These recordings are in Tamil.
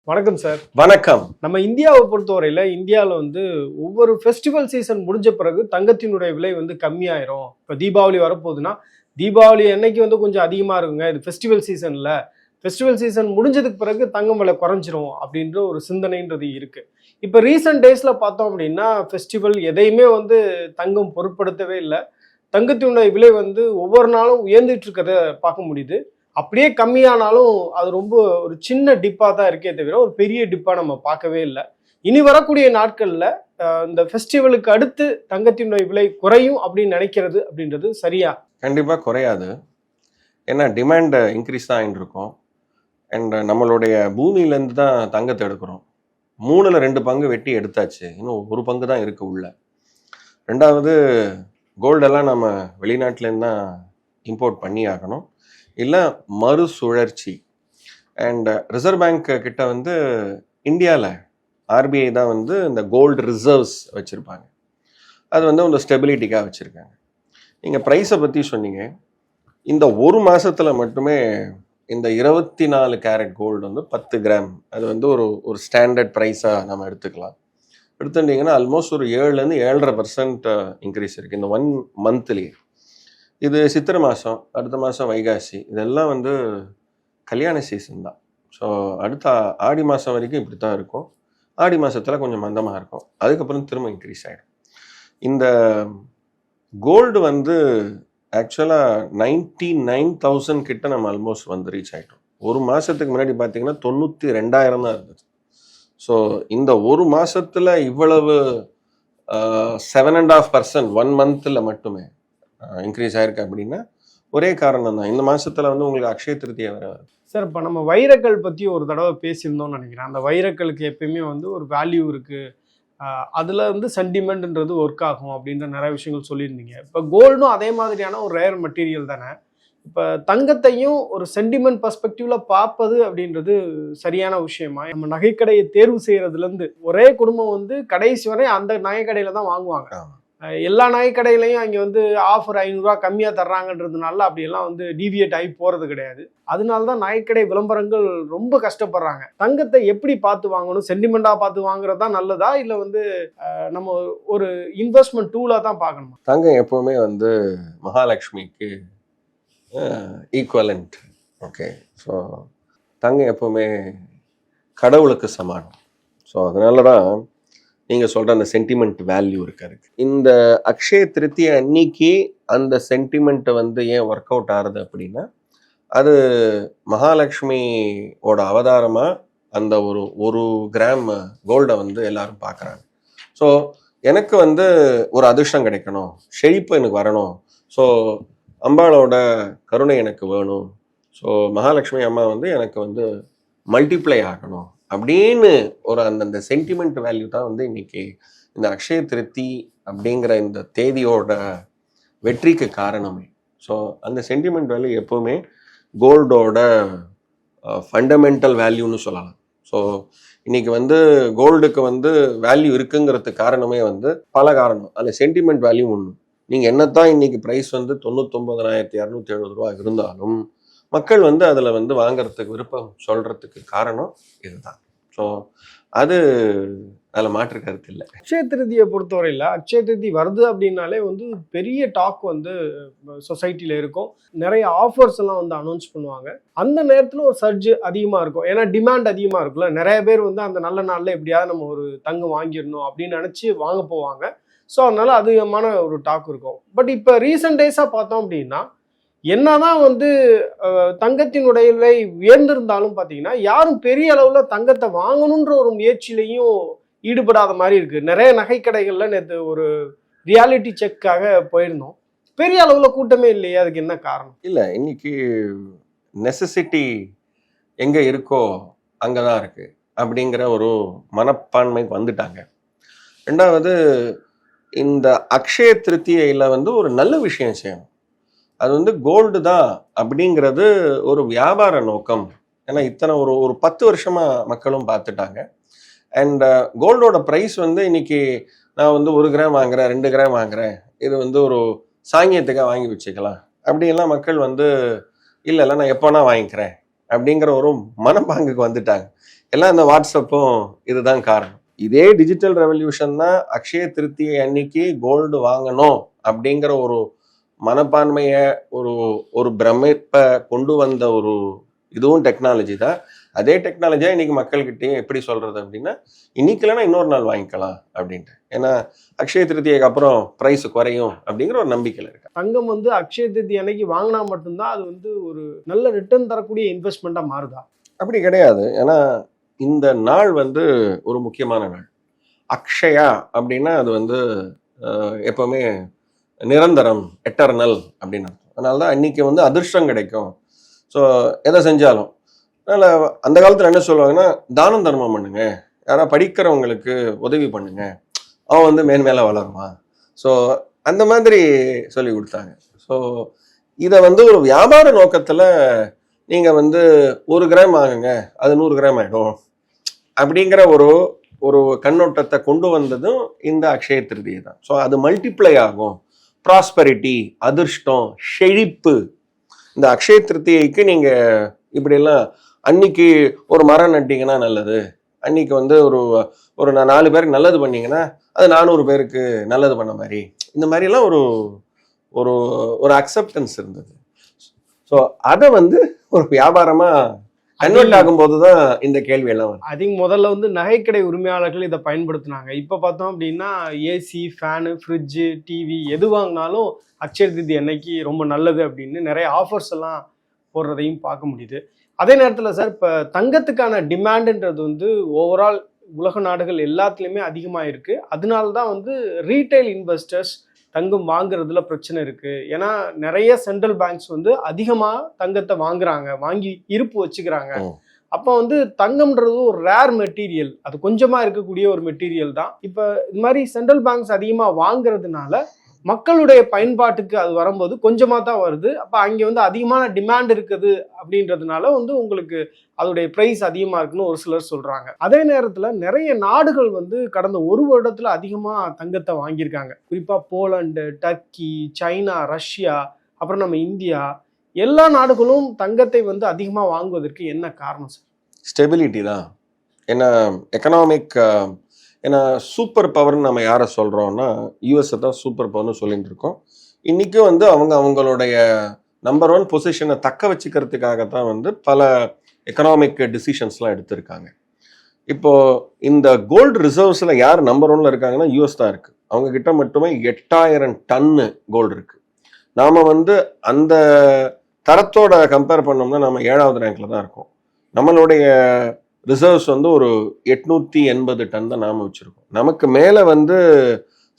வணக்கம் சார். வணக்கம். நம்ம இந்தியாவை பொறுத்தவரையில இந்தியாவில் ஒவ்வொரு ஃபெஸ்டிவல் சீசன் முடிஞ்ச பிறகு தங்கத்தினுடைய விலை கம்மியாயிரும். இப்போ தீபாவளி வரப்போகுதுன்னா தீபாவளி அன்னைக்கு கொஞ்சம் அதிகமாக இருக்குங்க, இது ஃபெஸ்டிவல் சீசனில். ஃபெஸ்டிவல் சீசன் முடிஞ்சதுக்கு பிறகு தங்கம் விலை குறைஞ்சிரும் அப்படின்ற ஒரு சிந்தனைன்றது இருக்கு. இப்போ ரீசெண்ட் டேஸில் பார்த்தோம் அப்படின்னா ஃபெஸ்டிவல் எதையுமே தங்கம் பொருட்படுத்தவே இல்லை. தங்கத்தினுடைய விலை ஒவ்வொரு நாளும் உயர்ந்துட்டு இருக்கிறத பார்க்க முடியுது. அப்படியே கம்மியானாலும் அது ரொம்ப ஒரு சின்ன டிப்பாக தான் இருக்கே தவிர ஒரு பெரிய டிப்பாக நம்ம பார்க்கவே இல்லை. இனி வரக்கூடிய நாட்களில் இந்த ஃபெஸ்டிவலுக்கு அடுத்து தங்கத்தினுடைய விலை குறையும் அப்படின்னு நினைக்கிறது அப்படின்றது சரியா? கண்டிப்பாக குறையாது. ஏன்னா டிமாண்ட் இன்க்ரீஸ் தான் ஆகிட்டு இருக்கும். அண்ட் நம்மளுடைய பூமியிலேருந்து தான் தங்கத்தை எடுக்கிறோம். 3ல் 2 பங்கு வெட்டி எடுத்தாச்சு, இன்னும் 1 பங்கு தான் இருக்குது உள்ள. ரெண்டாவது, கோல்டெல்லாம் நம்ம வெளிநாட்டிலேருந்து தான் இம்போர்ட் பண்ணி ஆகணும், இல்லை மறுசுழற்சி. அண்ட் ரிசர்வ் பேங்க் கிட்ட இந்தியாவில் ஆர்பிஐ தான் இந்த கோல்டு ரிசர்வ்ஸ் வச்சுருப்பாங்க. அது ஒரு ஸ்டெபிலிட்டிக்காக வச்சுருக்காங்க. நீங்கள் ப்ரைஸை பற்றி சொன்னீங்க. இந்த ஒரு மாதத்தில் மட்டுமே இந்த 24 கேரட் கோல்டு 10 கிராம் அது ஒரு ஸ்டாண்டர்ட் ப்ரைஸாக நம்ம எடுத்துக்கலாம். எடுத்துட்டிங்கன்னா ஆல்மோஸ்ட் ஒரு 7லேருந்து 7.5% இன்க்ரீஸ் இருக்குது இந்த 1 மந்த்லேயே. இது சித்திரை மாதம், அடுத்த மாதம் வைகாசி, இதெல்லாம் கல்யாண சீசன் தான். ஸோ அடுத்த ஆடி மாதம் வரைக்கும் இப்படி தான் இருக்கும். ஆடி மாதத்தில் கொஞ்சம் மந்தமாக இருக்கும், அதுக்கப்புறம் திரும்ப இன்க்ரீஸ் ஆகிடும். இந்த கோல்டு ஆக்சுவலாக 99,000 கிட்ட நம்ம ஆல்மோஸ்ட் ரீச் ஆகிட்டோம். ஒரு மாதத்துக்கு முன்னாடி பார்த்தீங்கன்னா 92,000 தான் இருந்தது. ஸோ இந்த ஒரு மாதத்தில் இவ்வளவு 7.5% 1 மந்தில் மட்டுமே இன்க்ரீஸ் ஆயிருக்கு அப்படின்னா ஒரே காரணம் தான். இந்த மாசத்துல உங்களுக்கு அக்ஷய திருத்தியை வேற வருது. சார், இப்போ நம்ம வைரக்கல் பற்றி ஒரு தடவை பேசியிருந்தோம்னு நினைக்கிறேன். அந்த வைரக்கலுக்கு எப்பயுமே ஒரு வேல்யூ இருக்கு, அதில் சென்டிமெண்ட்ன்றது ஒர்க் ஆகும் அப்படின்ற நிறைய விஷயங்கள் சொல்லியிருந்தீங்க. இப்போ கோல்டும் அதே மாதிரியான ஒரு ரேர் மெட்டீரியல் தானே. இப்போ தங்கத்தையும் ஒரு சென்டிமெண்ட் பர்ஸ்பெக்டிவ்ல பார்ப்பது அப்படின்றது சரியான விஷயமா? நம்ம நகைக்கடையை தேர்வு செய்யறதுலேருந்து ஒரே குடும்பம் கடைசி வரை அந்த நகைக்கடையில தான் வாங்குவாங்க. எல்லா நகைக்கடையிலையும் அங்கே ஆஃபர் 500 ரூபா கம்மியாக தர்றாங்கன்றதுனால அப்படியெல்லாம் டீவியேட் ஆகி போகிறது கிடையாது. அதனால தான் நகைக்கடை விளம்பரங்கள் ரொம்ப கஷ்டப்படுறாங்க. தங்கத்தை எப்படி பார்த்து வாங்கணும், சென்டிமெண்ட்டாக பார்த்து வாங்குறது தான் நல்லதா, இல்லை நம்ம ஒரு இன்வெஸ்ட்மெண்ட் டூலாக தான் பார்க்கணுமா? தங்கம் எப்போவுமே மகாலட்சுமிக்கு ஈக்குவலண்ட். ஓகே, ஸோ தங்கம் எப்போவுமே கடவுளுக்கு சமானம். ஸோ அதனால தான் நீங்கள் சொல்கிற அந்த சென்டிமெண்ட் வேல்யூ இருக்காது. இந்த அக்ஷய திருத்தியை அன்னைக்கு அந்த சென்டிமெண்ட்டை ஏன் ஒர்க் அவுட் ஆகுது அப்படின்னா, அது மகாலட்சுமியோட அவதாரமாக அந்த ஒரு கிராம் கோல்டை எல்லாரும் பார்க்குறாங்க. ஸோ எனக்கு ஒரு அதிர்ஷ்டம் கிடைக்கணும், செழிப்பு எனக்கு வரணும், ஸோ அம்பாளோட கருணை எனக்கு வேணும், ஸோ மகாலட்சுமி அம்மா எனக்கு மல்டிப்ளை ஆகணும் அப்படின்னு ஒரு அந்த சென்டிமெண்ட் வேல்யூ தான் இன்னைக்கு இந்த அக்ஷய திருத்தி அப்படிங்கிற இந்த தேதியோட வெற்றிக்கு காரணமே. ஸோ அந்த சென்டிமெண்ட் வேல்யூ எப்போவுமே கோல்டோட ஃபண்டமெண்டல் வேல்யூன்னு சொல்லலாம். ஸோ இன்னைக்கு கோல்டுக்கு வேல்யூ இருக்குங்கிறதுக்கு காரணமே பல காரணம். அதில் சென்டிமெண்ட் வேல்யூ ஒன்று. நீங்கள் என்னத்தான் இன்னைக்கு ப்ரைஸ் 99,270 ரூபா இருந்தாலும் மக்கள் அதில் வாங்கிறதுக்கு விருப்பம் சொல்கிறதுக்கு காரணம் இதுதான். ஸோ அதில் மாற்று கருத்து இல்லை. அக்ஷய திருதியை பொறுத்தவரையில் அக்ஷய திருதி வருது அப்படின்னாலே பெரிய டாக் சொசைட்டியில் இருக்கும். நிறைய ஆஃபர்ஸ் எல்லாம் அனௌன்ஸ் பண்ணுவாங்க. அந்த நேரத்தில் ஒரு சர்ஜ் அதிகமாக இருக்கும், ஏன்னா டிமாண்ட் அதிகமாக இருக்குல்ல. நிறைய பேர் அந்த நல்ல நாளில் எப்படியாவது நம்ம ஒரு தங்கம் வாங்கிடணும் அப்படின்னு நினச்சி வாங்க போவாங்க. ஸோ அதனால அதிகமான ஒரு டாக் இருக்கும். பட் இப்போ ரீசெண்ட் டேஸாக பார்த்தோம் அப்படின்னா என்னதான் தங்கத்தினுடைய விலை உயர்ந்திருந்தாலும் பார்த்தீங்கன்னா யாரும் பெரிய அளவில் தங்கத்தை வாங்கணுன்ற ஒரு முயற்சியிலையும் ஈடுபடாத மாதிரி இருக்கு. நிறைய நகைக்கடைகள்ல நேற்று ஒரு ரியாலிட்டி செக்காக போயிருந்தோம், பெரிய அளவில் கூட்டமே இல்லையே. அதுக்கு என்ன காரணம்? இல்லை, இன்னைக்கு நெசசிட்டி எங்கே இருக்கோ அங்கே தான் இருக்கு அப்படிங்கிற ஒரு மனப்பான்மைக்கு வந்துட்டாங்க. ரெண்டாவது, இந்த அக்ஷய திருத்தியில ஒரு நல்ல விஷயம் செய்யணும். அது கோல்டு தான் அப்படிங்கிறது ஒரு வியாபார நோக்கம். ஏன்னா இத்தனை ஒரு 10 வருஷமா மக்களும் பார்த்துட்டாங்க. அண்ட் கோல்டோட ப்ரைஸ் இன்னைக்கு நான் 1 கிராம் வாங்குறேன், 2 கிராம் வாங்குறேன், இது ஒரு சாங்கியத்துக்காக வாங்கி வச்சுக்கலாம் அப்படின்லாம் மக்கள் இல்லை நான் எப்போனா வாங்கிக்கிறேன் அப்படிங்கிற ஒரு மனப்பாங்குக்கு வந்துட்டாங்க. எல்லாம் இந்த வாட்ஸ்அப்பும் இதுதான் காரணம். இதே டிஜிட்டல் ரெவல்யூஷன் தான் அக்ஷய திருத்தியை அன்னைக்கு கோல்டு வாங்கணும் அப்படிங்கிற ஒரு மனப்பான்மைய ஒரு ஒரு பிரமிப்பை கொண்டு வந்த ஒரு இதுவும் டெக்னாலஜி தான். அதே டெக்னாலஜியா இன்னைக்கு மக்கள்கிட்டயும் எப்படி சொல்றது அப்படின்னா, இன்னைக்கு இல்லைன்னா இன்னொரு நாள் வாங்கிக்கலாம் அப்படின்ட்டு. ஏன்னா அக்ஷய திருத்தியைக்கு அப்புறம் பிரைஸ் குறையும் அப்படிங்கிற ஒரு நம்பிக்கையில இருக்கு. தங்கம் வந்து அக்ஷய திருத்தி அன்னைக்கு வாங்கினா மட்டும்தான் அது வந்து ஒரு நல்ல ரிட்டர்ன் தரக்கூடிய இன்வெஸ்ட்மெண்ட்டா மாறுதா? அப்படி கிடையாது. ஏன்னா இந்த நாள் வந்து ஒரு முக்கியமான நாள். அக்ஷயா அப்படின்னா அது வந்து எப்பவுமே நிரந்தரம், எட்டர்னல் அப்படின்னு அர்த்தம். அதனாலதான் அன்னைக்கு வந்து அதிர்ஷ்டம் கிடைக்கும். ஸோ எதை செஞ்சாலும் அதனால அந்த காலத்துல என்ன சொல்லுவாங்கன்னா, தானம் தர்மம் பண்ணுங்க, யாரா படிக்கிறவங்களுக்கு உதவி பண்ணுங்க, அவன் வந்து மேன்மேல வளருவான். ஸோ அந்த மாதிரி சொல்லி கொடுத்தாங்க. ஸோ இதை வந்து ஒரு வியாபார நோக்கத்துல நீங்க வந்து 1 கிராம் வாங்குங்க, அது 100 கிராம் ஆயிடும் அப்படிங்கிற ஒரு ஒரு கண்ணோட்டத்தை கொண்டு வந்ததும் இந்த அக்ஷய திருதியை தான். ஸோ அது மல்டிப்ளை ஆகும். ப்ராஸ்பரிட்டி, அதிர்ஷ்டம், செழிப்பு. இந்த அக்ஷய திருத்தியைக்கு நீங்க இப்படியெல்லாம் அன்னைக்கு ஒரு மரம் நட்டிங்கன்னா நல்லது, அன்னைக்கு வந்து ஒரு 4 பேருக்கு நல்லது பண்ணீங்கன்னா அது 400 பேருக்கு நல்லது பண்ண மாதிரி, இந்த மாதிரிலாம் ஒரு ஒரு ஒரு அக்செப்டன்ஸ் இருந்தது. ஸோ அதை வந்து ஒரு வியாபாரமா கன்வெர்ட் ஆகும்போது தான் இந்த கேள்வி எல்லாம் வரும். அதிக முதல்ல வந்து நகைக்கடை உரிமையாளர்கள் இதை பயன்படுத்தினாங்க. இப்போ பார்த்தோம் அப்படின்னா ஏசி, ஃபேனு, ஃப்ரிட்ஜு, டிவி எது வாங்கினாலும் அக்ஷய திருதி அன்னைக்கு ரொம்ப நல்லது அப்படின்னு நிறைய ஆஃபர்ஸ் எல்லாம் போடுறதையும் பார்க்க முடியுது. அதே நேரத்தில் சார், இப்போ தங்கத்துக்கான டிமாண்டுன்றது வந்து ஓவரால் உலக நாடுகள் எல்லாத்துலேயுமே அதிகமாக இருக்குது. அதனால தான் வந்து ரீட்டைல் இன்வெஸ்டர்ஸ் தங்கம் வாங்குறதுல பிரச்சனை இருக்கு. ஏன்னா நிறைய சென்ட்ரல் பேங்க்ஸ் வந்து அதிகமா தங்கத்தை வாங்குறாங்க, வாங்கி இருப்பு வச்சுக்கிறாங்க. அப்போ வந்து தங்கம்ன்றது ஒரு ரேர் மெட்டீரியல், அது கொஞ்சமா இருக்கக்கூடிய ஒரு மெட்டீரியல் தான். இப்போ இந்த மாதிரி சென்ட்ரல் பேங்க்ஸ் அதிகமா வாங்குறதுனால மக்களுடைய பயன்பாட்டுக்கு அது வரும்போது கொஞ்சமா தான் வருது. அப்ப அங்க வந்து அதிகமான டிமாண்ட் இருக்குது அப்படின்றதுனால வந்து உங்களுக்கு அதோடைய பிரைஸ் அதிகமா இருக்குன்னு ஒரு சிலர் சொல்றாங்க. அதே நேரத்துல நிறைய நாடுகள் வந்து கடந்த 1 வருடத்துல அதிகமா தங்கத்தை வாங்கியிருக்காங்க. குறிப்பா போலந்து, டர்க்கி, சைனா, ரஷ்யா, அப்புறம் நம்ம இந்தியா, எல்லா நாடுகளும் தங்கத்தை வந்து அதிகமா வாங்குவதற்கு என்ன காரணம் சார்? ஸ்டெபிலிட்டி தான். ஏன்னா எக்கனாமிக், ஏன்னா சூப்பர் பவர்னு நம்ம யாரை சொல்கிறோம்னா யூஎஸ்ஐ தான் சூப்பர் பவர்னு சொல்லிட்டு இருக்கோம். இன்றைக்கும் வந்து அவங்களுடைய நம்பர் 1 பொசிஷனை தக்க வச்சுக்கிறதுக்காகத்தான் வந்து பல எக்கனாமிக் டிசிஷன்ஸ்லாம் எடுத்திருக்காங்க. இப்போது இந்த கோல்டு ரிசர்வ்ஸில் யார் நம்பர் 1ல இருக்காங்கன்னா யூஎஸ் தான் இருக்குது. அவங்க கிட்ட மட்டுமே 8000 டன்னு கோல்டு இருக்குது. நாம் வந்து அந்த தரத்தோட கம்பேர் பண்ணோம்னா நம்ம 7வது ரேங்க்ல தான் இருக்கோம். நம்மளுடைய ரிசர்வ்ஸ் வந்து ஒரு 880 டன் தான் நாம வச்சிருக்கோம். நமக்கு மேல வந்து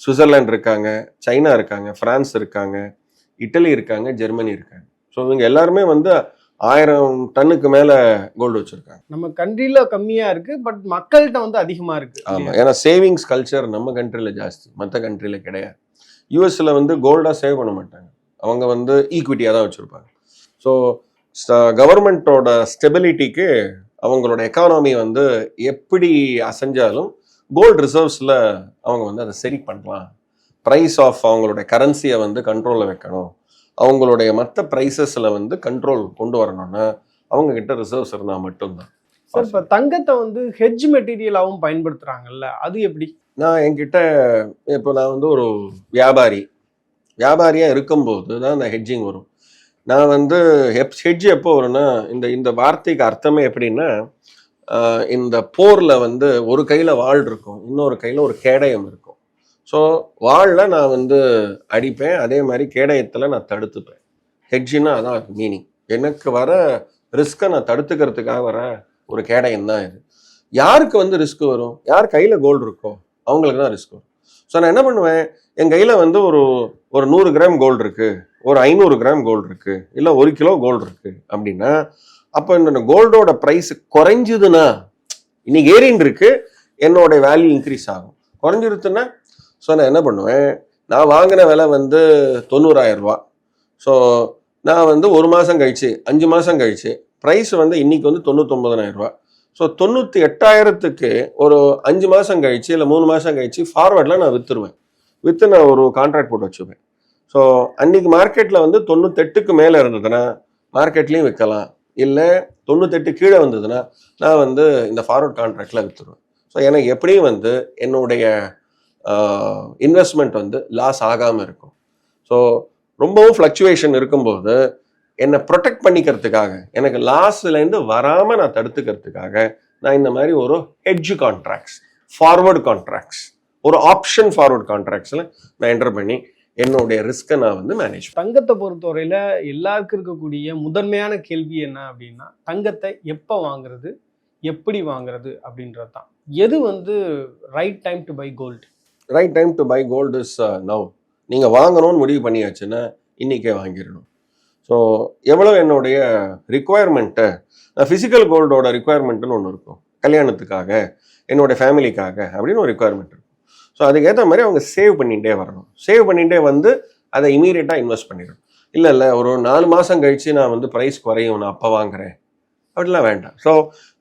சுவிட்சர்லாந்து இருக்காங்க, சைனா இருக்காங்க, பிரான்ஸ் இருக்காங்க, இட்டலி இருக்காங்க, ஜெர்மனி இருக்காங்க. ஸோ இவங்க எல்லாருமே வந்து 1000 டன்னுக்கு மேல கோல்டு வச்சிருக்காங்க. நம்ம கண்ட்ரில கம்மியா இருக்கு, பட் மக்கள்கிட்ட வந்து அதிகமா இருக்கு. ஆமா, ஏன்னா சேவிங்ஸ் கல்ச்சர் நம்ம கண்ட்ரில ஜாஸ்தி, மற்ற கண்ட்ரில கிடையாது. யூஎஸ்ல வந்து கோல்டா சேவ் பண்ண மாட்டாங்க, அவங்க வந்து ஈக்விட்டியா தான் வச்சிருப்பாங்க. ஸோ கவர்மெண்டோட ஸ்டெபிலிட்டிக்கு அவங்களோட எக்கானமி வந்து எப்படி அசைஞ்சாலும் கோல்டு ரிசர்வ்ஸில் அவங்க வந்து அதை சரி பண்ணலாம். ப்ரைஸ் ஆஃப் அவங்களுடைய கரன்சியை வந்து கண்ட்ரோலில் வைக்கணும், அவங்களுடைய மற்ற ப்ரைஸஸில் வந்து கண்ட்ரோல் கொண்டு வரணும்னா அவங்க கிட்ட ரிசர்வ்ஸ் இருந்தால் மட்டும்தான். சார், இப்போ தங்கத்தை வந்து ஹெட்ஜ் மெட்டீரியலாகவும் பயன்படுத்துகிறாங்கல்ல, அது எப்படி? இப்போ நான் வந்து ஒரு வியாபாரியாக இருக்கும்போது தான் இந்த ஹெட்ஜிங் வரும். நான் வந்து ஹெட்ஜ் எப்போ வரும்னா, இந்த வார்த்தைக்கு அர்த்தமே எப்படின்னா, இந்த போரில் வந்து ஒரு கையில் வாள் இருக்கும், இன்னொரு கையில் ஒரு கேடயம் இருக்கும். ஸோ வாளில் நான் வந்து அடிப்பேன், அதே மாதிரி கேடயத்தில் நான் தடுத்துப்பேன். ஹெட்ஜின்னா அதான் மீனிங். எனக்கு வர ரிஸ்க்கை நான் தடுத்துக்கிறதுக்காக வர ஒரு கேடயம் தான் இது. யாருக்கு வந்து ரிஸ்க் வரும்? யார் கையில் கோல்டு இருக்கோ அவங்களுக்கு தான் ரிஸ்க் வரும். ஸோ நான் என்ன பண்ணுவேன், என் கையில் வந்து ஒரு 100 கிராம் கோல்டு இருக்குது, ஒரு 500 கிராம் கோல்டு இருக்குது, இல்லை 1 கிலோ கோல்டு இருக்குது அப்படின்னா, அப்போ இந்த கோல்டோட ப்ரைஸ் குறைஞ்சுதுன்னா, இன்னைக்கு ஏறின்னு இருக்கு, என்னோட வேல்யூ இன்க்ரீஸ் ஆகும். குறைஞ்சிருச்சுன்னா, ஸோ நான் என்ன பண்ணுவேன், நான் வாங்கின விலை வந்து 90,000 ரூபா. ஸோ நான் வந்து 1 மாதம் கழிச்சு 5 மாதம் கழிச்சு ப்ரைஸ் வந்து இன்னைக்கு வந்து 99,000 ரூபா. ஸோ 98,000க்கு ஒரு 5 மாதம் கழிச்சு இல்லை 3 மாதம் கழிச்சு ஃபார்வர்டில் நான் விற்று நான் ஒரு கான்ட்ராக்ட் போட்டு வச்சுப்பேன். ஸோ அன்னைக்கு மார்க்கெட்டில் வந்து 98க்கு மேலே இருந்ததுன்னா மார்க்கெட்லேயும் விற்கலாம், இல்லை 98 கீழே வந்ததுன்னா நான் வந்து இந்த ஃபார்வர்ட் கான்ட்ராக்டில் விற்றுருவேன். ஸோ எனக்கு எப்படியும் வந்து என்னுடைய இன்வெஸ்ட்மெண்ட் வந்து லாஸ் ஆகாமல் இருக்கும். ஸோ ரொம்பவும் ஃப்ளக்சுவேஷன் இருக்கும்போது என்னை ப்ரொடெக்ட் பண்ணிக்கிறதுக்காக, எனக்கு லாஸ்லேருந்து வராமல் நான் தடுத்துக்கிறதுக்காக நான் இந்த மாதிரி ஒரு ஹெட்ஜ் கான்ட்ராக்ட்ஸ், ஃபார்வர்டு கான்ட்ராக்ட்ஸ், ஒரு ஆப்ஷன் ஃபார்வர்ட் கான்ட்ராக்ட்ஸில் நான் என்டர் பண்ணி என்னுடைய ரிஸ்க்கை நான் வந்து மேனேஜ். தங்கத்தை பொறுத்தவரையில எல்லாருக்கும் இருக்கக்கூடிய முதன்மையான கேள்வி என்ன அப்படின்னா, தங்கத்தை எப்போ வாங்குறது, எப்படி வாங்குறது அப்படின்றது தான். எது வந்து right time to buy gold? Right time to buy gold is now. நீங்கள் வாங்கணும்னு முடிவு பண்ணியாச்சுன்னா இன்றைக்கே வாங்கிடணும். ஸோ எவ்வளோ என்னுடைய ரிக்குவயர்மெண்ட்டு, ஃபிசிக்கல் கோல்டோட ரிக்குவயர்மெண்ட்டுன்னு ஒன்று இருக்கும். கல்யாணத்துக்காக, என்னோடய ஃபேமிலிக்காக அப்படின்னு ஒரு ரிக்குவயர்மெண்ட் இருக்கும். ஸோ அதுக்கேற்ற மாதிரி அவங்க சேவ் பண்ணிகிட்டே வரணும். சேவ் பண்ணிகிட்டே வந்து அதை இமீடியட்டாக இன்வெஸ்ட் பண்ணிடணும். இல்லை ஒரு 4 மாதம் கழித்து நான் வந்து ப்ரைஸ் குறையும், நான் அப்போ வாங்குறேன் அப்படிலாம் வேண்டாம். ஸோ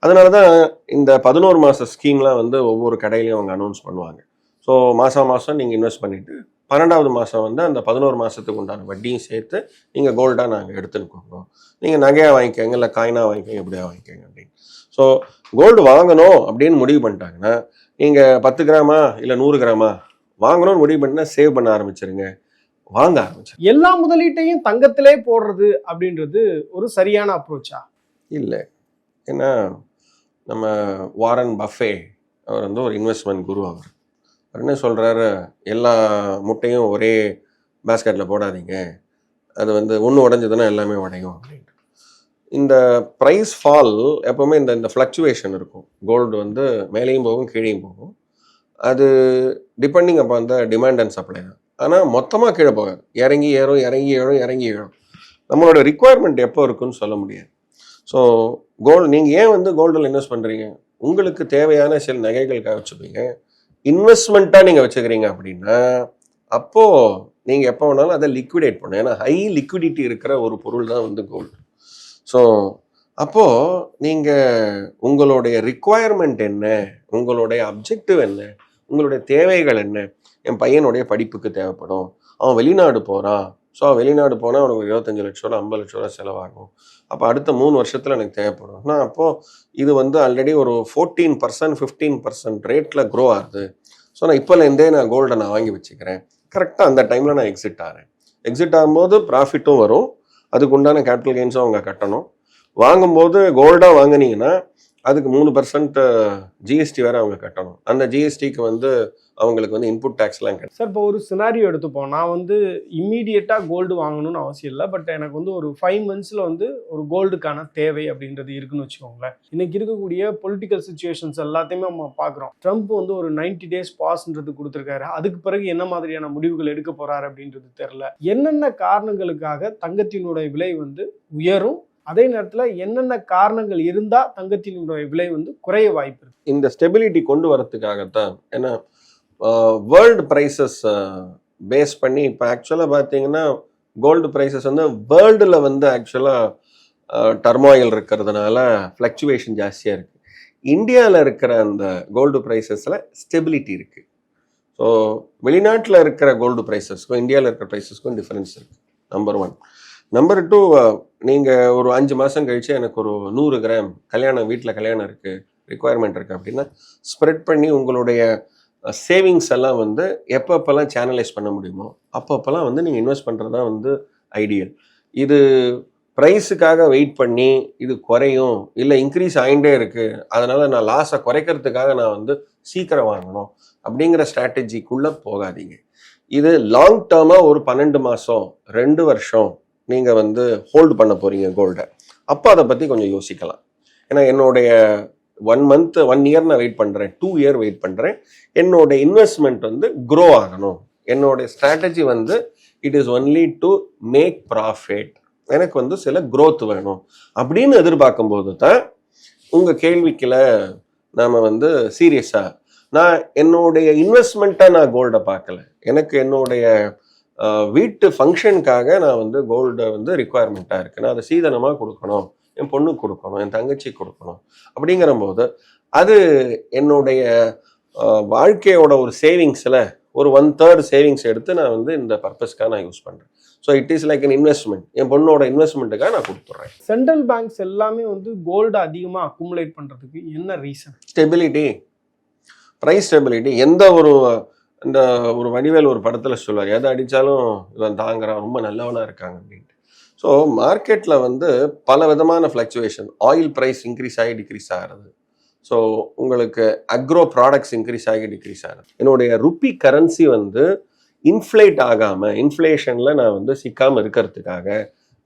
அதனால தான் இந்த 11 மாத ஸ்கீம்லாம் வந்து ஒவ்வொரு கடையிலையும் அவங்க அனௌன்ஸ் பண்ணுவாங்க. ஸோ மாதம் நீங்கள் இன்வெஸ்ட் பண்ணிவிட்டு 12வது மாதம் வந்து அந்த 11 மாதத்துக்கு உண்டான வட்டியும் சேர்த்து நீங்கள் கோல்டாக நாங்கள் எடுத்துருக்கோம், நீங்கள் நகையாக வாங்கிக்கோங்க, இல்லை காயினாக வாங்கிக்கோங்க, எப்படியா வாங்கிக்கோங்க அப்படின்னு. ஸோ கோல்டு வாங்கணும் அப்படின்னு முடிவு பண்ணிட்டாங்கன்னா நீங்கள் 10 கிராமா இல்லை 100 கிராமா வாங்கணும்னு முடிவு பண்ணினா சேவ் பண்ண ஆரம்பிச்சிருங்க, வாங்க ஆரம்பிச்சிருங்க. எல்லா முதலீட்டையும் தங்கத்திலே போடுறது அப்படின்றது ஒரு சரியான அப்ரோச்சா? இல்லை. ஏன்னா நம்ம வாரன் பஃபே அவர் வந்து ஒரு இன்வெஸ்ட்மெண்ட் குரு. அவர் என்ன சொல்கிறாரு, எல்லா முட்டையும் ஒரே பேஸ்கெட்டில் போடாதீங்க, அது வந்து ஒன்று உடஞ்சதுன்னா எல்லாமே உடையும் அப்படின்ட்டு. இந்த ப்ரைஸ் ஃபால் எப்போவுமே இந்த ஃப்ளக்சுவேஷன் இருக்கும். கோல்டு வந்து மேலேயும் போகும் கீழேயும் போகும். அது டிபெண்டிங் அப்போ அந்த டிமாண்ட் அண்ட் சப்ளை தான். ஆனால் மொத்தமாக கீழே போகாது, இறங்கி ஏறும், இறங்கி ஏறும், இறங்கி ஏறும். நம்மளோட ரிக்குவயர்மெண்ட் எப்போ இருக்குன்னு சொல்ல முடியாது. ஸோ கோல்டு நீங்கள் ஏன் வந்து கோல்டில் இன்வெஸ்ட் பண்ணுறீங்க, உங்களுக்கு தேவையான சில நகைகளுக்காக வச்சுப்பீங்க. இன்வெஸ்ட்மெண்ட்டாக நீங்கள் வச்சுக்கிறீங்க அப்படின்னா அப்போது நீங்கள் எப்போ வேணாலும் அதை லிக்விடேட் பண்ணணும். ஏன்னா ஹை லிக்விடிட்டி இருக்கிற ஒரு பொருள் தான் வந்து கோல்டு. ஸோ அப்போது நீங்கள் உங்களுடைய ரிக்குவயர்மெண்ட் என்ன, உங்களுடைய அப்ஜெக்டிவ் என்ன, உங்களுடைய தேவைகள் என்ன. என் பையனுடைய படிப்புக்கு தேவைப்படும், அவன் வெளிநாடு போகிறான், ஸோ வெளிநாடு போனால் அவனுக்கு 25 லட்ச ரூபா 50 லட்ச ரூபா செலவாகும், அப்போ அடுத்த 3 வருஷத்தில் எனக்கு தேவைப்படும். நான் அப்போது இது வந்து ஆல்ரெடி ஒரு 14% 15% ரேட்டில் க்ரோ ஆகுது. ஸோ நான் இப்போலேருந்தே நான் கோல்டை நான் வாங்கி வச்சுக்கிறேன். கரெக்டாக அந்த டைமில் நான் எக்ஸிட் ஆகிறேன். எக்ஸிட் ஆகும்போது ப்ராஃபிட்டும் வரும், அதுக்கு உண்டான கேபிட்டல் கெயின்ஸும் அவங்க கட்டணும். வாங்கும்போது கோல்டாக வாங்கினீங்கன்னா அதுக்கு 3% ஜிஎஸ்டி வேறு அவங்க கட்டணும். அந்த ஜிஎஸ்டிக்கு வந்து அவங்களுக்கு வந்து இன்புட் டேக்ஸ்லாம் கிடைக்கும். சார் இப்போ ஒரு சினாரியோ எடுத்துப்போம், நான் வந்து இம்மீடியட்டாக கோல்டு வாங்கணும்னு அவசியம் இல்லை, பட் எனக்கு வந்து ஒரு 5 monthsல வந்து ஒரு கோல்டுக்கான தேவை அப்படின்றது இருக்குன்னு வச்சுக்கோங்களேன். இன்னைக்கு இருக்கக்கூடிய பொலிட்டிக்கல் சுச்சுவேஷன்ஸ் எல்லாத்தையுமே நம்ம பார்க்குறோம். ட்ரம்ப் வந்து ஒரு 90 days பாஸ்ன்றது கொடுத்துருக்காரு. அதுக்கு பிறகு என்ன மாதிரியான முடிவுகள் எடுக்க போறாரு அப்படின்றது தெரியல. என்னென்ன காரணங்களுக்காக தங்கத்தினுடைய விலை வந்து உயரும், அதே நேரத்தில் என்னென்ன காரணங்கள் இருந்தால் தங்கத்தினுடைய விலை வந்து குறைய வாய்ப்பு இருக்கு? இந்த ஸ்டெபிலிட்டி கொண்டு வரத்துக்காகத்தான். ஏன்னா வேர்ல்டு ப்ரைஸஸ் பேஸ் பண்ணி இப்போ ஆக்சுவலாக பார்த்தீங்கன்னா கோல்டு ப்ரைஸஸ் வந்து வேர்ல்டில் வந்து ஆக்சுவலாக டர்மாயில் இருக்கிறதுனால ஃப்ளக்சுவேஷன் ஜாஸ்தியாக இருக்குது. இந்தியாவில் இருக்கிற அந்த கோல்டு ப்ரைஸஸில் ஸ்டெபிலிட்டி இருக்குது. ஸோ வெளிநாட்டில் இருக்கிற கோல்டு ப்ரைஸஸ்க்கும் இந்தியாவில் இருக்கிற ப்ரைஸஸ்க்கும் டிஃப்ரென்ஸ் இருக்குது. நம்பர் 1. நம்பர் 2, நீங்கள் ஒரு 5 மாதம் கழிச்சு எனக்கு ஒரு 100 கிராம் வீட்டில் கல்யாணம் இருக்குது, ரிக்குவயர்மெண்ட் இருக்குது அப்படின்னா ஸ்ப்ரெட் பண்ணி உங்களுடைய சேவிங்ஸ் எல்லாம் வந்து எப்பப்பெல்லாம் சேனலைஸ் பண்ண முடியுமோ அப்பப்பெல்லாம் வந்து நீங்கள் இன்வெஸ்ட் பண்ணுறது தான் வந்து ஐடியல். இது ப்ரைஸுக்காக வெயிட் பண்ணி இது குறையும் இல்லை இன்க்ரீஸ் ஆகிட்டே இருக்குது, அதனால் நான் லாஸை குறைக்கிறதுக்காக நான் வந்து சீக்கிரம் வாங்கணும் அப்படிங்கிற ஸ்ட்ராட்டஜிக்குள்ளே போகாதீங்க. இது லாங் டேர்மாக ஒரு 12 மாதம் 2 வருஷம் நீங்கள் வந்து ஹோல்டு பண்ண போகிறீங்க கோல்டை, அப்போ அதை பற்றி கொஞ்சம் யோசிக்கலாம். ஏன்னா என்னுடைய 1 month 1 year நான் வெயிட் பண்ணுறேன், 2 year வெயிட் பண்ணுறேன், என்னோட இன்வெஸ்ட்மெண்ட் வந்து க்ரோ ஆகணும், என்னோட ஸ்ட்ராட்டஜி வந்து it is only to make profit, எனக்கு வந்து சில க்ரோத் வேணும் அப்படின்னு எதிர்பார்க்கும்போது தான் உங்கள் கேள்விக்கில் நாம் வந்து சீரியஸாக நான் என்னுடைய இன்வெஸ்ட்மெண்ட்டாக நான் கோல்டை பார்க்கல, எனக்கு என்னுடைய வீட்டு ஃபங்க்ஷனுக்காக நான் வந்து கோல்டை வந்து ரிக்குவயர்மெண்ட்டாக இருக்குது, நான் அதை சீதனமாக கொடுக்கணும், என் பொண்ணுக்கு கொடுக்கணும், என் தங்கச்சி கொடுக்கணும் அப்படிங்கிற போது அது என்னுடைய வாழ்க்கையோட ஒரு சேவிங்ஸில் ஒரு 1/3 சேவிங்ஸ் எடுத்து நான் வந்து இந்த பர்பஸ்க்காக நான் யூஸ் பண்ணுறேன். So it is like an investment. என் பொண்ணோட இன்வெஸ்ட்மெண்ட்டுக்காக நான் கொடுத்துட்றேன். சென்ட்ரல் பேங்க்ஸ் எல்லாமே வந்து கோல்டு அதிகமா அக்குமுலேட் பண்றதுக்கு என்ன ரீசன்? Stability, price stability. எந்த ஒரு இந்த ஒரு வடிவேல் ஒரு படத்தில் சொல்லுவார், எதை அடித்தாலும் இவன் தாங்குறான், ரொம்ப நல்லவனாக இருக்காங்க அப்படின்ட்டு. ஸோ மார்க்கெட்டில் வந்து பல விதமான ஃப்ளக்சுவேஷன். ஆயில் ப்ரைஸ் இன்க்ரீஸ் ஆகி டிக்ரீஸ் ஆகிறது. ஸோ உங்களுக்கு அக்ரோ ப்ராடக்ட்ஸ் இன்க்ரீஸ் ஆகி டிக்ரீஸ் ஆகிறது. என்னுடைய ருப்பி கரன்சி வந்து இன்ஃப்ளேட் ஆகாமல், இன்ஃப்ளேஷனில் நான் வந்து சிக்காமல் இருக்கிறதுக்காக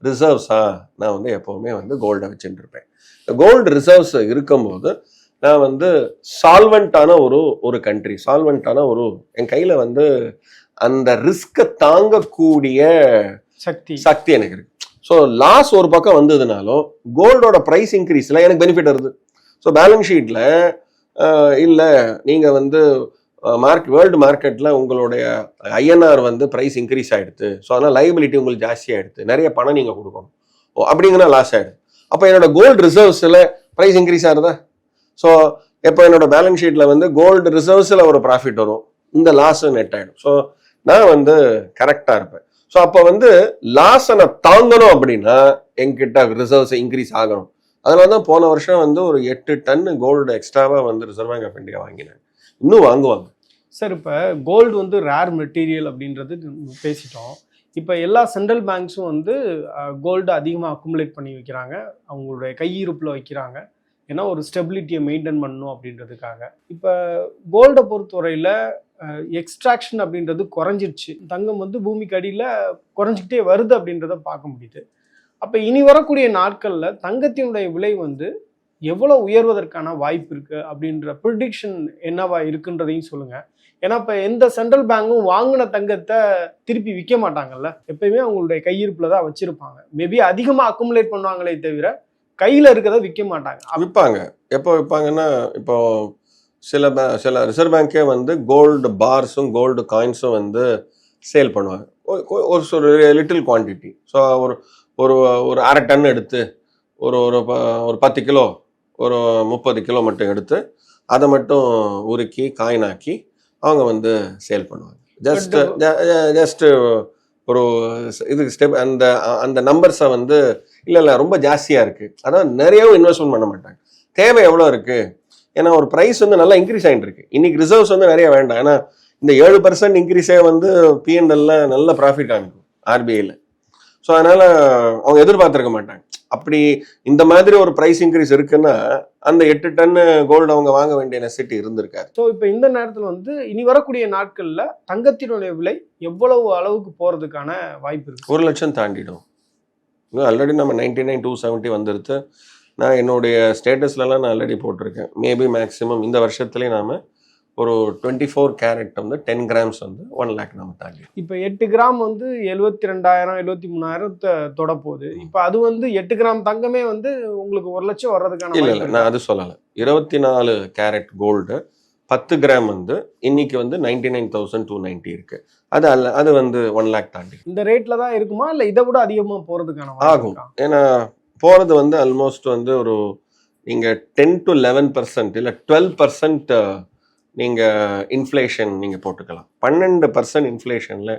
ரிசர்வ்ஸாக நான் வந்து எப்போவுமே வந்து கோல்டை வச்சுட்டு இருப்பேன். கோல்டு ரிசர்வ்ஸ் இருக்கும்போது நான் வந்து சால்வெண்ட்டான ஒரு கண்ட்ரி, சால்வெண்ட்டான என் கையில் வந்து அந்த ரிஸ்கை தாங்கக்கூடிய சக்தி எனக்கு இருக்கு. ஸோ லாஸ் ஒரு பக்கம் வந்ததுனாலும் கோல்டோட ப்ரைஸ் இன்க்ரீஸில் எனக்கு பெனிஃபிட் வருது. ஸோ பேலன்ஸ் ஷீட்டில் இல்லை நீங்கள் வந்து வேர்ல்டு மார்க்கெட்டில் உங்களுடைய ஐஎன்ஆர் வந்து ப்ரைஸ் இன்க்ரீஸ் ஆகிடுது, ஸோ அதனால் லைபிலிட்டி உங்களுக்கு ஜாஸ்தியாகிடுது, நிறைய பணம் நீங்கள் கொடுக்கணும், அப்படிங்கன்னா லாஸ் ஆகிடுது. அப்போ என்னோட கோல்டு ரிசர்வ்ஸில் ப்ரைஸ் இன்க்ரீஸ் ஆகுதா? ஸோ எப்போ என்னோட பேலன்ஸ் ஷீட்டில் வந்து கோல்டு ரிசர்வ்ஸில் ஒரு ப்ராஃபிட் வரும், இந்த லாஸ் நெட் ஆகிடும். ஸோ நான் வந்து கரெக்டாக இருப்பேன். ஸோ அப்போ வந்து லாஸை நான் தாங்கணும் அப்படின்னா என்கிட்ட ரிசர்வ்ஸ் இன்க்ரீஸ் ஆகணும். அதனால தான் போன வருஷம் வந்து ஒரு 8 டன் கோல்டு எக்ஸ்ட்ராவாக வந்து ரிசர்வ் பேங்க் ஆஃப் இந்தியா வாங்கினாங்க, இன்னும் வாங்குவாங்க. சார், இப்போ கோல்டு வந்து ரேர் மெட்டீரியல் அப்படின்றது பேசிட்டோம். இப்போ எல்லா சென்ட்ரல் பேங்க்ஸும் வந்து கோல்டு அதிகமாக அக்குமுலேட் பண்ணி வைக்கிறாங்க, அவங்களுடைய கையிருப்பில் வைக்கிறாங்க. ஏன்னா ஒரு ஸ்டெபிலிட்டியை மெயின்டைன் பண்ணணும் அப்படின்றதுக்காக. இப்போ கோல்டை பொறுத்தவரையில் எக்ஸ்ட்ராக்ஷன் அப்படின்றது குறைஞ்சிருச்சு. தங்கம் வந்து பூமிக்கு அடியில் குறைஞ்சிக்கிட்டே வருது அப்படின்றத பார்க்க முடியுது. அப்போ இனி வரக்கூடிய நாட்களில் தங்கத்தினுடைய விலை வந்து எவ்வளோ உயர்வதற்கான வாய்ப்பு இருக்குது அப்படின்ற ப்ரிடிக்ஷன் என்னவா இருக்குன்றதையும் சொல்லுங்கள். ஏன்னா இப்போ எந்த சென்ட்ரல் பேங்கும் வாங்கின தங்கத்தை திருப்பி விற்க மாட்டாங்கல்ல, எப்பயுமே அவங்களுடைய கையிருப்பில் தான் வச்சுருப்பாங்க. மேபி அதிகமாக அக்குமுலேட் பண்ணுவாங்களே தவிர கையில் இருக்கிறத விற்க மாட்டாங்க. விற்பாங்க. எப்போ விற்பாங்கன்னா, இப்போ சில ரிசர்வ் பேங்கே வந்து கோல்டு பார்ஸும் கோல்டு காயின்ஸும் வந்து சேல் பண்ணுவாங்க, ஒரு லிட்டில் குவான்டிட்டி. ஸோ ஒரு ஒரு அரை டன் எடுத்து ஒரு 10 கிலோ, ஒரு 30 கிலோ மட்டும் எடுத்து அதை மட்டும் உருக்கி காயினாக்கி அவங்க வந்து சேல் பண்ணுவாங்க. ஜஸ்ட் ஒரு இதுக்கு ஸ்டெப் அந்த நம்பர்ஸை வந்து இல்லை ரொம்ப ஜாஸ்தியாக இருக்குது, அதான் நிறையவும் இன்வெஸ்ட்மெண்ட் பண்ண மாட்டாங்க. தேவை எவ்வளோ இருக்குது? ஏன்னா ஒரு ப்ரைஸ் வந்து நல்லா இன்க்ரீஸ் ஆகிட்டு இருக்கு. இன்னைக்கு ரிசர்வ்ஸ் வந்து நிறைய வேண்டாம். ஏன்னா இந்த 7% இன்க்ரீஸே வந்து பிஎன்எல்ல நல்ல ப்ராஃபிட் காமிக்கும் ஆர்பிஐயில். ஸோ அதனால அவங்க எதிர்பார்த்துருக்க மாட்டாங்க. அப்படி இந்த மாதிரி ஒரு ப்ரைஸ் இன்க்ரீஸ் இருக்குன்னா அந்த 8 டன் கோல்டு அவங்க வாங்க வேண்டிய நெசிட்டி இருந்திருக்காரு. ஸோ இப்போ இந்த நேரத்தில் வந்து இனி வரக்கூடிய நாட்களில் தங்கத்தினுடைய விலை எவ்வளவு அளவுக்கு போகிறதுக்கான வாய்ப்பு இருக்கு? 1 லட்சம் தாண்டிடும். ஆல்ரெடி நம்ம 99,270 வந்துருது. நான் என்னுடைய ஸ்டேட்டஸ்லலாம் நான் ஆல்ரெடி போட்டிருக்கேன். மேபி மேக்ஸிமம் இந்த வருஷத்துலேயே நாம் ஒரு 24 கேரட் வந்து 10 கிராம்ஸ் வந்து 1 லேக் நம்ம தாண்டி. இப்போ 8 கிராம் வந்து 72,000 73,000 தொட போகுது. இப்போ அது வந்து 8 கிராம் தங்கமே வந்து உங்களுக்கு 1 லட்சம் வர்றதுக்கான இல்லை, நான் அது சொல்லலை. 24 கேரட் கோல்டு 10 கிராம் வந்து இன்னைக்கு வந்து 99,290 இருக்கு. அது வந்து 1 லேக் தாண்டி. இந்த ரேட்ல தான் இருக்குமா, இல்லை இதை விட அதிகமாக போகிறதுக்கான ஆகும்? ஏன்னா போகிறது வந்து ஆல்மோஸ்ட் வந்து ஒரு நீங்கள் 10 to 11% இல்லை 12% நீங்கள் இன்ஃப்ளேஷன் நீங்கள் போட்டுக்கலாம். 12% இன்ஃப்ளேஷனில்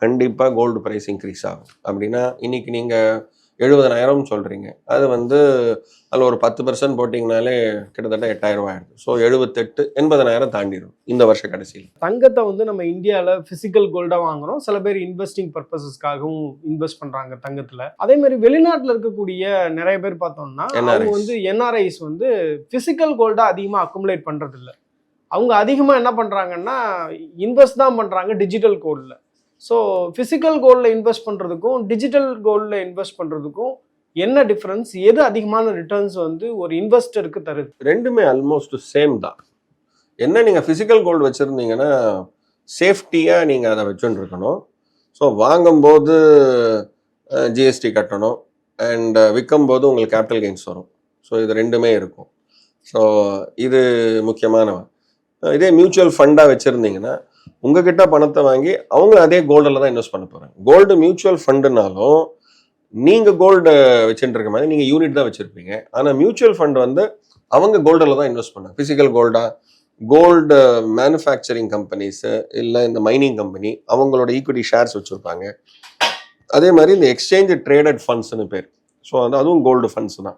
கண்டிப்பாக கோல்டு ப்ரைஸ் இன்க்ரீஸ் ஆகும். அப்படின்னா இன்னைக்கு நீங்கள் 70,000 சொல்கிறீங்க, அது வந்து அதில் ஒரு 10% போட்டிங்கனாலே கிட்டத்தட்ட 8,000 ரூபாய் ஆயிடுது. ஸோ 78,000-80,000 தாண்டிடும் இந்த வருஷ கடைசியில். தங்கத்தை வந்து நம்ம இந்தியாவில் ஃபிசிக்கல் கோல்டாக வாங்குறோம். சில பேர் இன்வெஸ்டிங் பர்பஸஸ்க்காகவும் இன்வெஸ்ட் பண்ணுறாங்க தங்கத்தில். அதே மாதிரி வெளிநாட்டில் இருக்கக்கூடிய நிறைய பேர் பார்த்தோம்னா அவங்க வந்து என்ஆர்ஐஸ் வந்து ஃபிசிக்கல் கோல்டாக அதிகமாக அக்குமுலேட் பண்ணுறது இல்லை. அவங்க அதிகமாக என்ன பண்ணுறாங்கன்னா இன்வெஸ்ட் தான் பண்ணுறாங்க டிஜிட்டல் கோல்டில். ஸோ ஃபிசிக்கல் கோல்டில் இன்வெஸ்ட் பண்ணுறதுக்கும் டிஜிட்டல் கோல்டில் இன்வெஸ்ட் பண்ணுறதுக்கும் என்ன டிஃப்ரென்ஸ்? எது அதிகமான ரிட்டர்ன்ஸ் வந்து ஒரு இன்வெஸ்டருக்கு தருது? ரெண்டுமே ஆல்மோஸ்ட் சேம் தான். என்ன, நீங்கள் ஃபிசிக்கல் கோல்டு வச்சுருந்தீங்கன்னா சேஃப்டியாக நீங்கள் அதை வச்சுட்டு இருக்கணும். ஸோ வாங்கும்போது ஜிஎஸ்டி கட்டணும், அண்ட் விற்கும்போது உங்களுக்கு கேபிட்டல் கெயின்ஸ் வரும். ஸோ இது ரெண்டுமே இருக்கும். ஸோ இது முக்கியமானவன். இதே மியூச்சுவல் ஃபண்டாக வச்சுருந்தீங்கன்னா உங்ககிட்ட பணத்தை வாங்கி அவங்க அதே கோல்டில் தான் இன்வெஸ்ட் பண்ண போகிறாங்க. கோல்டு மியூச்சுவல் ஃபண்டுனாலும் நீங்கள் கோல்டு வச்சுட்டு இருக்க மாதிரி நீங்கள் யூனிட் தான் வச்சுருப்பீங்க. ஆனால் மியூச்சுவல் ஃபண்ட் வந்து அவங்க கோல்டில் தான் இன்வெஸ்ட் பண்ணாங்க. ஃபிசிக்கல் கோல்டாக கோல்டு மேனுஃபேக்சரிங் கம்பெனிஸு இல்லை இந்த மைனிங் கம்பெனி அவங்களோட ஈக்விட்டி ஷேர்ஸ் வச்சுருப்பாங்க. அதே மாதிரி இந்த எக்ஸ்சேஞ்ச் ட்ரேடட் ஃபண்ட்ஸ்னு பேர். ஸோ அதுவும் கோல்டு ஃபண்ட்ஸ் தான்.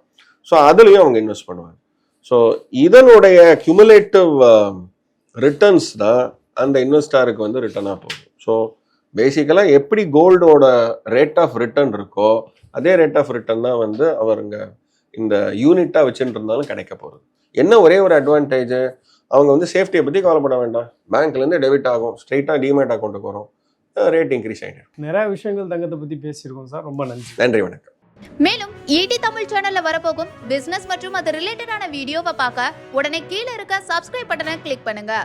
ஸோ அதுலேயும் அவங்க இன்வெஸ்ட் பண்ணுவாங்க. ஸோ இதனுடைய கியூமுலேட்டிவ் ரிட்டர்ன்ஸ் தான் அந்த இன்வெஸ்டாருக்கு வந்து ரிட்டர்னாக போகுது. ஸோ பேசிக்கலாக எப்படி கோல்டோட ரேட் ஆஃப் ரிட்டர்ன் இருக்கோ அதே ரேட் ஆஃப் ரிட்டர்ன் தான் வந்து அவருங்க இந்த யூனிட்டாக வச்சுட்டு இருந்தாலும் கிடைக்க போகுது. என்ன ஒரே ஒரு அட்வான்டேஜ், அவங்க வந்து சேஃப்டியை பற்றி கவலைப்பட வேண்டாம். பேங்க்லேருந்து டெபிட் ஆகும், ஸ்ட்ரெயிட்டாக டிமேட் அக்கௌண்ட்டுக்கு வரும், ரேட் இன்க்ரீஸ் ஆகிடும். நிறைய விஷயங்கள் தங்கத்தை பற்றி பேசியிருக்கோம் சார். ரொம்ப நன்றி. நன்றி, வணக்கம். மேலும் ஈடி தமிழ் சேனல்ல வரப்போகும் பிசினஸ் மற்றும் அது ரிலேட்டடான வீடியோவை பார்க்க உடனே கீழே இருக்க சப்ஸ்கிரைப் பட்டனை கிளிக் பண்ணுங்க.